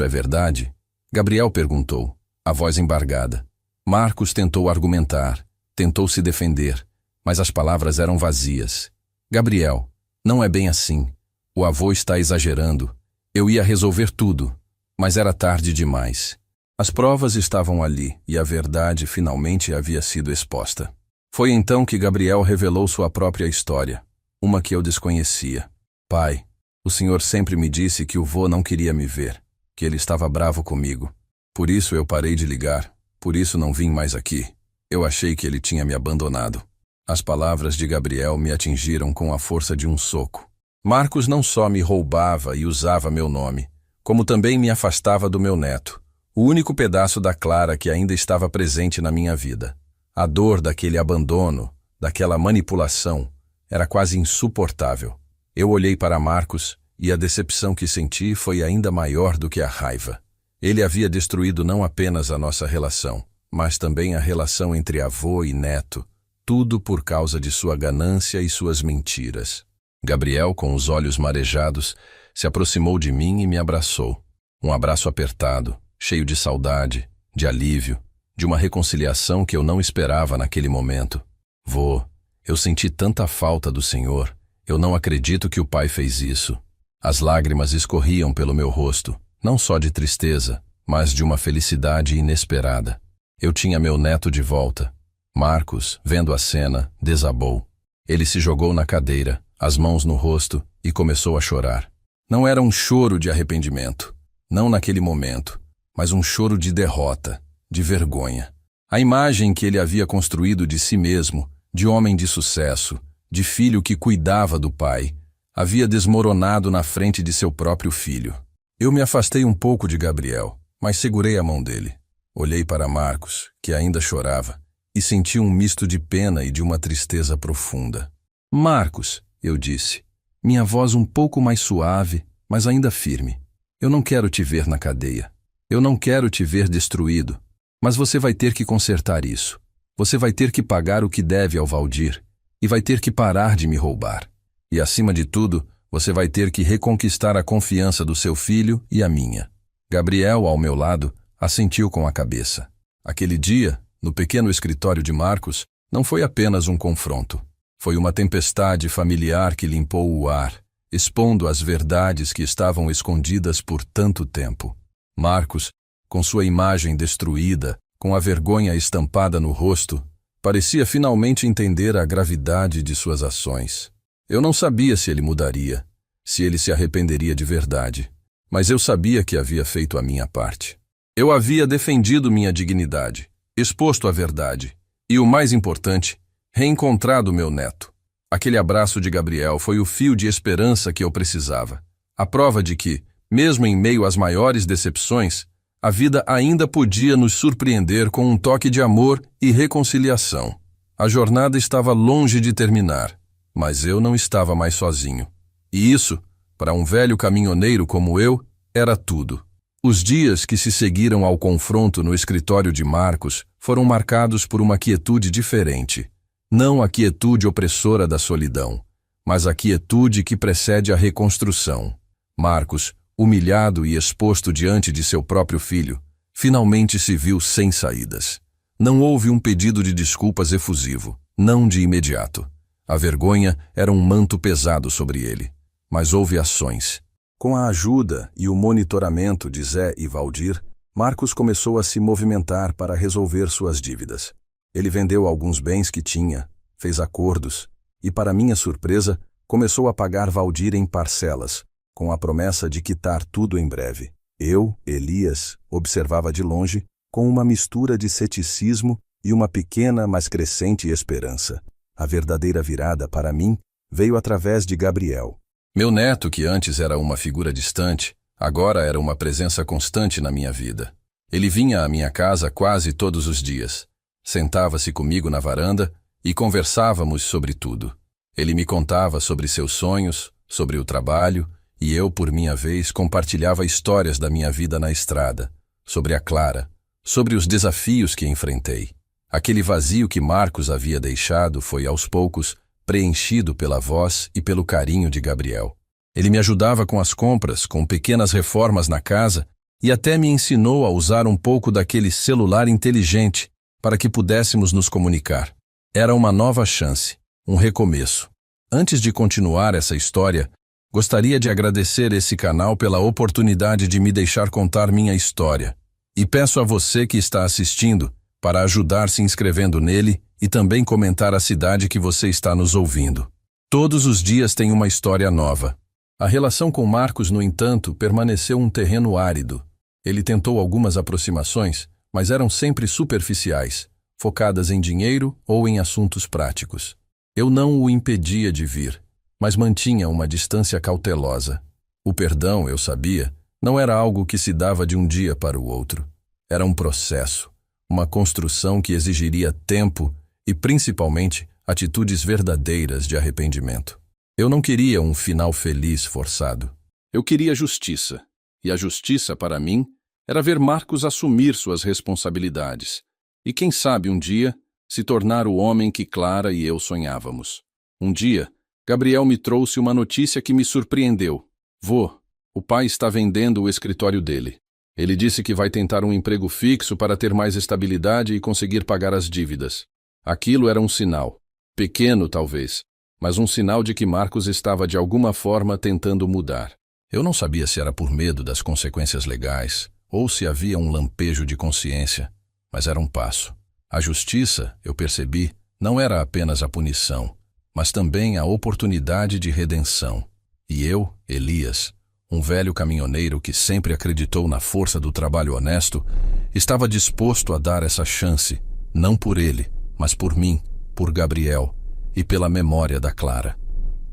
é verdade? Gabriel perguntou, a voz embargada. Marcos tentou argumentar, tentou se defender, mas as palavras eram vazias. Gabriel, não é bem assim. O avô está exagerando. Eu ia resolver tudo, mas era tarde demais. As provas estavam ali e a verdade finalmente havia sido exposta. Foi então que Gabriel revelou sua própria história, uma que eu desconhecia. Pai, o senhor sempre me disse que o vô não queria me ver, que ele estava bravo comigo. Por isso eu parei de ligar, por isso não vim mais aqui. Eu achei que ele tinha me abandonado. As palavras de Gabriel me atingiram com a força de um soco. Marcos não só me roubava e usava meu nome, como também me afastava do meu neto, o único pedaço da Clara que ainda estava presente na minha vida. A dor daquele abandono, daquela manipulação, era quase insuportável. Eu olhei para Marcos e a decepção que senti foi ainda maior do que a raiva. Ele havia destruído não apenas a nossa relação, mas também a relação entre avô e neto, tudo por causa de sua ganância e suas mentiras. Gabriel, com os olhos marejados, se aproximou de mim e me abraçou. Um abraço apertado, cheio de saudade, de alívio, de uma reconciliação que eu não esperava naquele momento. Vô, eu senti tanta falta do senhor. Eu não acredito que o pai fez isso. As lágrimas escorriam pelo meu rosto, não só de tristeza, mas de uma felicidade inesperada. Eu tinha meu neto de volta. Marcos, vendo a cena, desabou. Ele se jogou na cadeira, as mãos no rosto, e começou a chorar. Não era um choro de arrependimento, não naquele momento, mas um choro de derrota, de vergonha. A imagem que ele havia construído de si mesmo, de homem de sucesso, de filho que cuidava do pai, havia desmoronado na frente de seu próprio filho. Eu me afastei um pouco de Gabriel, mas segurei a mão dele. Olhei para Marcos, que ainda chorava, e senti um misto de pena e de uma tristeza profunda. Marcos, eu disse, minha voz um pouco mais suave, mas ainda firme. Eu não quero te ver na cadeia. Eu não quero te ver destruído. Mas você vai ter que consertar isso. Você vai ter que pagar o que deve ao Valdir. E vai ter que parar de me roubar. E, acima de tudo, você vai ter que reconquistar a confiança do seu filho e a minha. Gabriel, ao meu lado, assentiu com a cabeça. Aquele dia, no pequeno escritório de Marcos, não foi apenas um confronto. Foi uma tempestade familiar que limpou o ar, expondo as verdades que estavam escondidas por tanto tempo. Marcos, com sua imagem destruída, com a vergonha estampada no rosto, parecia finalmente entender a gravidade de suas ações. Eu não sabia se ele mudaria, se ele se arrependeria de verdade, mas eu sabia que havia feito a minha parte. Eu havia defendido minha dignidade, exposto a verdade, e o mais importante, reencontrado meu neto. Aquele abraço de Gabriel foi o fio de esperança que eu precisava. A prova de que, mesmo em meio às maiores decepções, A vida ainda podia nos surpreender com um toque de amor e reconciliação. A jornada estava longe de terminar, mas eu não estava mais sozinho. E isso, para um velho caminhoneiro como eu, era tudo. Os dias que se seguiram ao confronto no escritório de Marcos foram marcados por uma quietude diferente. Não a quietude opressora da solidão, mas a quietude que precede a reconstrução. Marcos, humilhado e exposto diante de seu próprio filho, finalmente se viu sem saídas. Não houve um pedido de desculpas efusivo, não de imediato. A vergonha era um manto pesado sobre ele, mas houve ações. Com a ajuda e o monitoramento de Zé e Valdir, Marcos começou a se movimentar para resolver suas dívidas. Ele vendeu alguns bens que tinha, fez acordos e, para minha surpresa, começou a pagar Valdir em parcelas, com a promessa de quitar tudo em breve. Eu, Elias, observava de longe, com uma mistura de ceticismo e uma pequena, mas crescente esperança. A verdadeira virada, para mim, veio através de Gabriel. Meu neto, que antes era uma figura distante, agora era uma presença constante na minha vida. Ele vinha à minha casa quase todos os dias. Sentava-se comigo na varanda e conversávamos sobre tudo. Ele me contava sobre seus sonhos, sobre o trabalho, e eu, por minha vez, compartilhava histórias da minha vida na estrada, sobre a Clara, sobre os desafios que enfrentei. Aquele vazio que Marcos havia deixado foi, aos poucos, preenchido pela voz e pelo carinho de Gabriel. Ele me ajudava com as compras, com pequenas reformas na casa, e até me ensinou a usar um pouco daquele celular inteligente para que pudéssemos nos comunicar. Era uma nova chance, um recomeço. Antes de continuar essa história, gostaria de agradecer esse canal pela oportunidade de me deixar contar minha história. E peço a você que está assistindo para ajudar se inscrevendo nele e também comentar a cidade que você está nos ouvindo. Todos os dias tem uma história nova. A relação com Marcos, no entanto, permaneceu um terreno árido. Ele tentou algumas aproximações, mas eram sempre superficiais, focadas em dinheiro ou em assuntos práticos. Eu não o impedia de vir, mas mantinha uma distância cautelosa. O perdão, eu sabia, não era algo que se dava de um dia para o outro. Era um processo, uma construção que exigiria tempo e, principalmente, atitudes verdadeiras de arrependimento. Eu não queria um final feliz forçado. Eu queria justiça. E a justiça, para mim, era ver Marcos assumir suas responsabilidades. E quem sabe um dia se tornar o homem que Clara e eu sonhávamos. Um dia, Gabriel me trouxe uma notícia que me surpreendeu. Vô, o pai está vendendo o escritório dele. Ele disse que vai tentar um emprego fixo para ter mais estabilidade e conseguir pagar as dívidas. Aquilo era um sinal. Pequeno, talvez, mas um sinal de que Marcos estava de alguma forma tentando mudar. Eu não sabia se era por medo das consequências legais ou se havia um lampejo de consciência, mas era um passo. A justiça, eu percebi, não era apenas a punição, mas também a oportunidade de redenção. E eu, Elias, um velho caminhoneiro que sempre acreditou na força do trabalho honesto, estava disposto a dar essa chance, não por ele, mas por mim, por Gabriel e pela memória da Clara.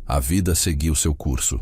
A vida seguiu seu curso.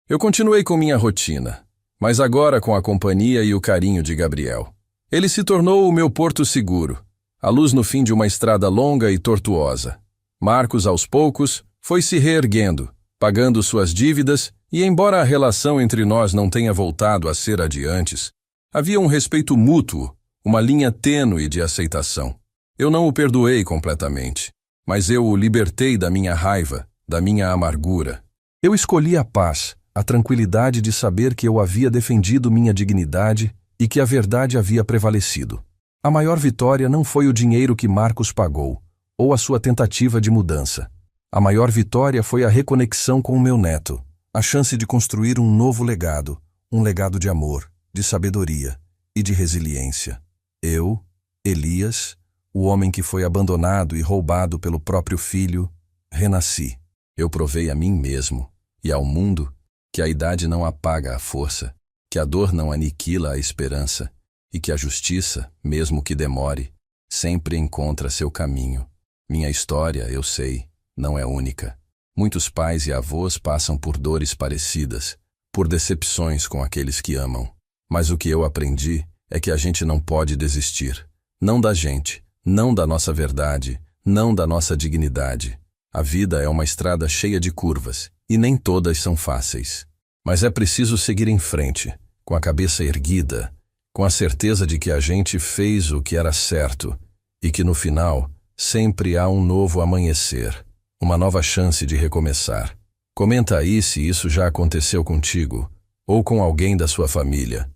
Eu continuei com minha rotina, mas agora com a companhia e o carinho de Gabriel. Ele se tornou o meu porto seguro, a luz no fim de uma estrada longa e tortuosa. Marcos, aos poucos, foi se reerguendo, pagando suas dívidas, e embora a relação entre nós não tenha voltado a ser a de antes, havia um respeito mútuo, uma linha tênue de aceitação. Eu não o perdoei completamente, mas eu o libertei da minha raiva, da minha amargura. Eu escolhi a paz, a tranquilidade de saber que eu havia defendido minha dignidade e que a verdade havia prevalecido. A maior vitória não foi o dinheiro que Marcos pagou, ou a sua tentativa de mudança. A maior vitória foi a reconexão com o meu neto, a chance de construir um novo legado, um legado de amor, de sabedoria e de resiliência. Eu, Elias, o homem que foi abandonado e roubado pelo próprio filho, renasci. Eu provei a mim mesmo e ao mundo que a idade não apaga a força, que a dor não aniquila a esperança e que a justiça, mesmo que demore, sempre encontra seu caminho. Minha história, eu sei, não é única. Muitos pais e avós passam por dores parecidas, por decepções com aqueles que amam. Mas o que eu aprendi é que a gente não pode desistir. Não da gente, não da nossa verdade, não da nossa dignidade. A vida é uma estrada cheia de curvas, e nem todas são fáceis. Mas é preciso seguir em frente, com a cabeça erguida, com a certeza de que a gente fez o que era certo, e que no final sempre há um novo amanhecer, uma nova chance de recomeçar. Comenta aí se isso já aconteceu contigo, ou com alguém da sua família.